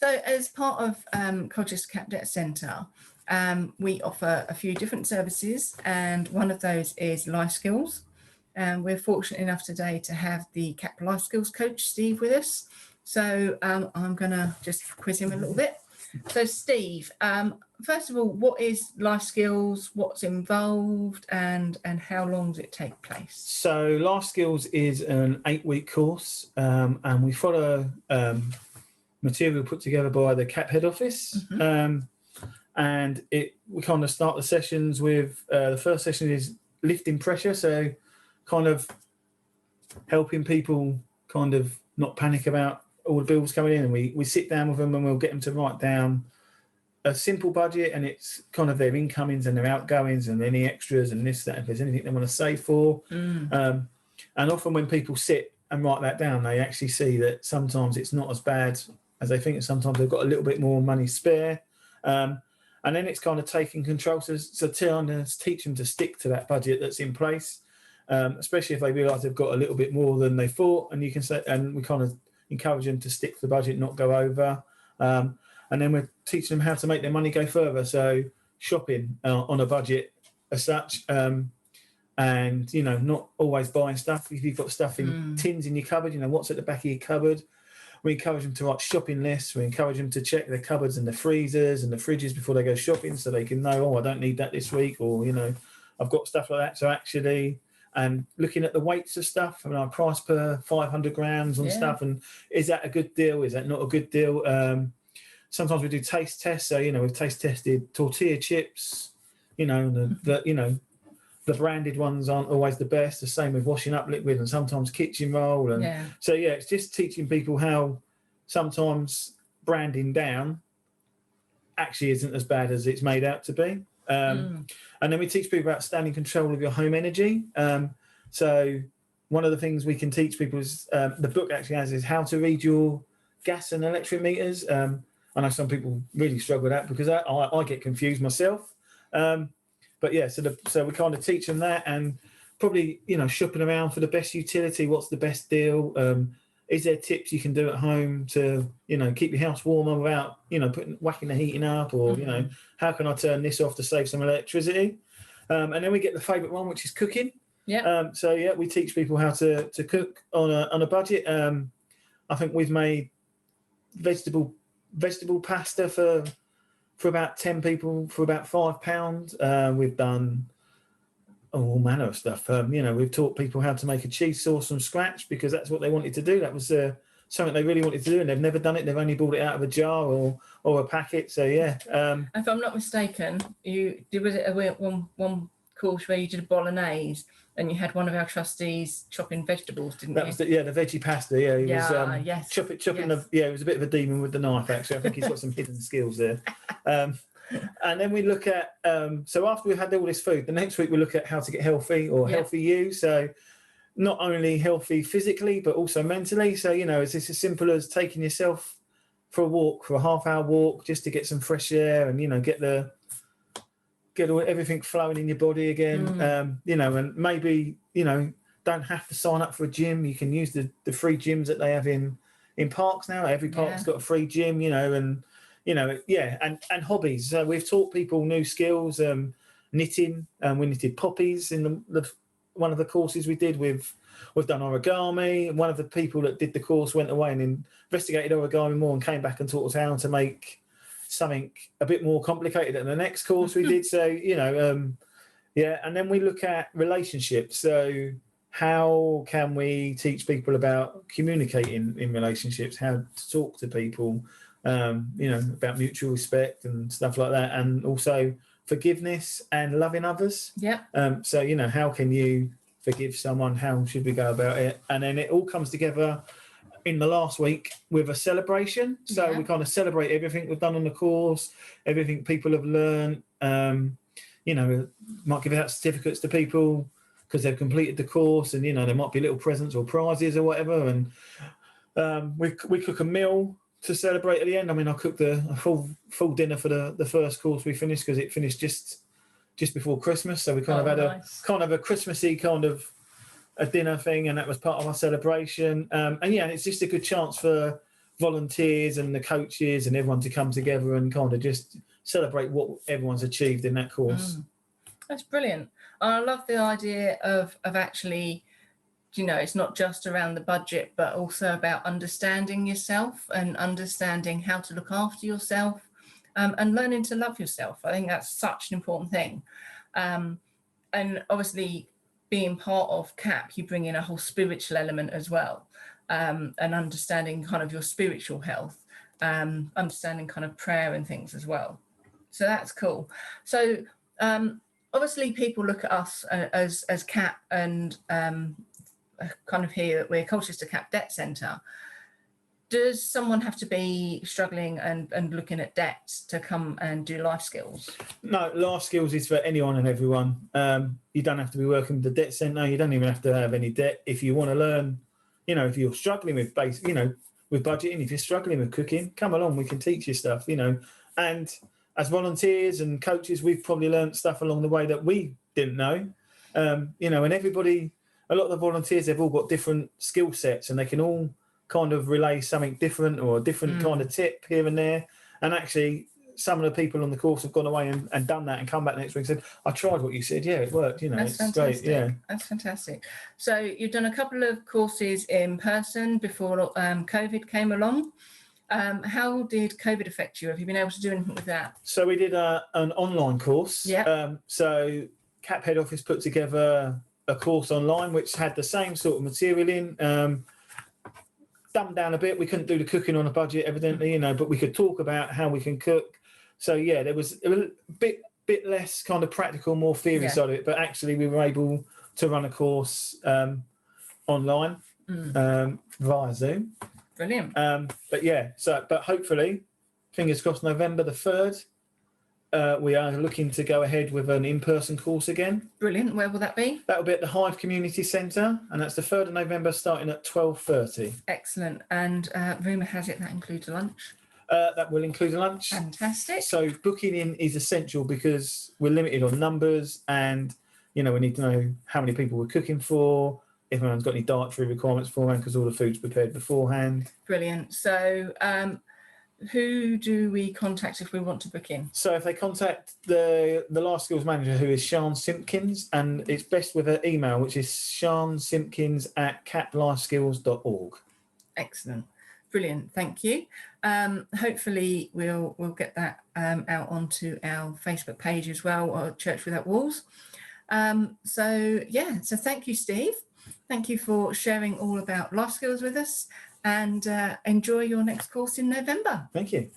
So as part of Colchester Cadet Centre, we offer a few different services, and one of those is life skills. And we're fortunate enough today to have the CAP Life Skills coach, Steve, with us. So I'm going to just quiz him a little bit. So Steve, first of all, what is life skills, what's involved, and how long does it take place? So life skills is an 8-week course, and we follow material put together by the CAP head office. And we kind of start the sessions with the first session is lifting pressure, so kind of helping people kind of not panic about all the bills coming in, and we sit down with them and we'll get them to write down a simple budget, and it's kind of their incomings and their outgoings and any extras and this, that, if there's anything they want to save for. And often when people sit and write that down, they actually see that sometimes it's not as bad as they think. Sometimes they've got a little bit more money spare. And then it's kind of taking control. So trying to teach them to stick to that budget that's in place, especially if they realise they've got a little bit more than they thought. And you can say, and we kind of encourage them to stick to the budget, not go over. And then we're teaching them how to make their money go further. So shopping on a budget as such, and not always buying stuff. If you've got stuff in tins in your cupboard, what's at the back of your cupboard. We encourage them to write shopping lists. We encourage them to check their cupboards and the freezers and the fridges before they go shopping, so they can know, I don't need that this week, or I've got stuff like that. So actually, and looking at the weights of stuff, I price per 500 grams on stuff, and is that a good deal? Is that not a good deal? Sometimes we do taste tests. So we've taste tested tortilla chips. The branded ones aren't always the best. The same with washing up liquid and sometimes kitchen roll. And so, it's just teaching people how sometimes branding down actually isn't as bad as it's made out to be. And then we teach people about staying in control of your home energy. So one of the things we can teach people is the book actually has is how to read your gas and electric meters. I know some people really struggle with that because I get confused myself. But so we kind of teach them that, and probably, shopping around for the best utility. What's the best deal? Is there tips you can do at home to, keep your house warmer without, whacking the heating up, or, how can I turn this off to save some electricity? And then we get the favourite one, which is cooking. We teach people how to cook on a budget. I think we've made vegetable pasta for about 10 people for about £5. We've done all manner of stuff. We've taught people how to make a cheese sauce from scratch because that's what they wanted to do. That was something they really wanted to do, and they've never done it. They've only bought it out of a jar or a packet. So if I'm not mistaken, was it one course where you did a bolognese and you had one of our trustees chopping vegetables, didn't you? Was the veggie pasta. He was chopping it was a bit of a demon with the knife, actually. I think he's got some hidden skills there. And then we look at so after we've had all this food, the next week we look at how to get healthy or healthy you. So not only healthy physically but also mentally. So it's just as simple as taking yourself for a half-hour walk just to get some fresh air and get everything flowing in your body again. And maybe don't have to sign up for a gym. You can use the free gyms that they have in parks now. Every park's got a free gym, and hobbies. So we've taught people new skills, knitting. We knitted poppies in one of the courses we did. We've done origami. One of the people that did the course went away and investigated origami more and came back and taught us how to make something a bit more complicated than the next course we did. So, and then we look at relationships. So how can we teach people about communicating in relationships, how to talk to people, about mutual respect and stuff like that, and also forgiveness and loving others. So how can you forgive someone? How should we go about it? And then it all comes together in the last week with a celebration. So we kind of celebrate everything we've done on the course, everything people have learned. Might give out certificates to people because they've completed the course, and there might be little presents or prizes or whatever. And we cook a meal to celebrate at the end. I cooked a full dinner for the first course we finished because it finished just before Christmas. So we kind of had a Christmassy kind of a dinner thing, and that was part of our celebration. And it's just a good chance for volunteers and the coaches and everyone to come together and kind of just celebrate what everyone's achieved in that course. That's brilliant. I love the idea of actually, it's not just around the budget, but also about understanding yourself and understanding how to look after yourself, and learning to love yourself. I think that's such an important thing. And obviously, being part of CAP, you bring in a whole spiritual element as well, and understanding kind of your spiritual health, understanding kind of prayer and things as well. So that's cool. So obviously, people look at us as CAP and kind of hear that we're Colchester CAP Debt Centre. Does someone have to be struggling and looking at debts to come and do life skills? No, life skills is for anyone and everyone. You don't have to be working with the debt centre. You don't even have to have any debt. If you want to learn, if you're struggling with with budgeting, if you're struggling with cooking, come along. We can teach you stuff, And as volunteers and coaches, we've probably learned stuff along the way that we didn't know. And everybody, a lot of the volunteers, they've all got different skill sets and they can all kind of relay something different or a different kind of tip here and there. And actually, some of the people on the course have gone away and done that and come back next week and said, I tried what you said. Yeah, it worked. That's it's fantastic. great. Yeah. That's fantastic. So you've done a couple of courses in person before COVID came along. How did COVID affect you? Have you been able to do anything with that? So we did an online course. Yeah. So CAP head office put together a course online which had the same sort of material in. Dumbed down a bit. We couldn't do the cooking on a budget, evidently, but we could talk about how we can cook. So yeah, there was a bit less kind of practical, more theory side of it. But actually, we were able to run a course online via Zoom. Brilliant. But hopefully, fingers crossed, November the 3rd, we are looking to go ahead with an in-person course again. Brilliant. Where will that be? That will be at the Hive Community Centre, and that's the 3rd of November, starting at 12:30. Excellent. And rumour has it that includes a lunch? That will include a lunch. Fantastic. So booking in is essential because we're limited on numbers, and we need to know how many people we're cooking for, if anyone's got any dietary requirements beforehand, because all the food's prepared beforehand. Brilliant. So who do we contact if we want to book in? So if they contact the Life Skills Manager, who is Sian Simpkins, and it's best with her email, which is siansimpkins@caplifeskills.org. Excellent. Brilliant. Thank you. Hopefully we'll get that out onto our Facebook page as well, or Church Without Walls. So thank you, Steve. Thank you for sharing all about life skills with us, and enjoy your next course in November. Thank you.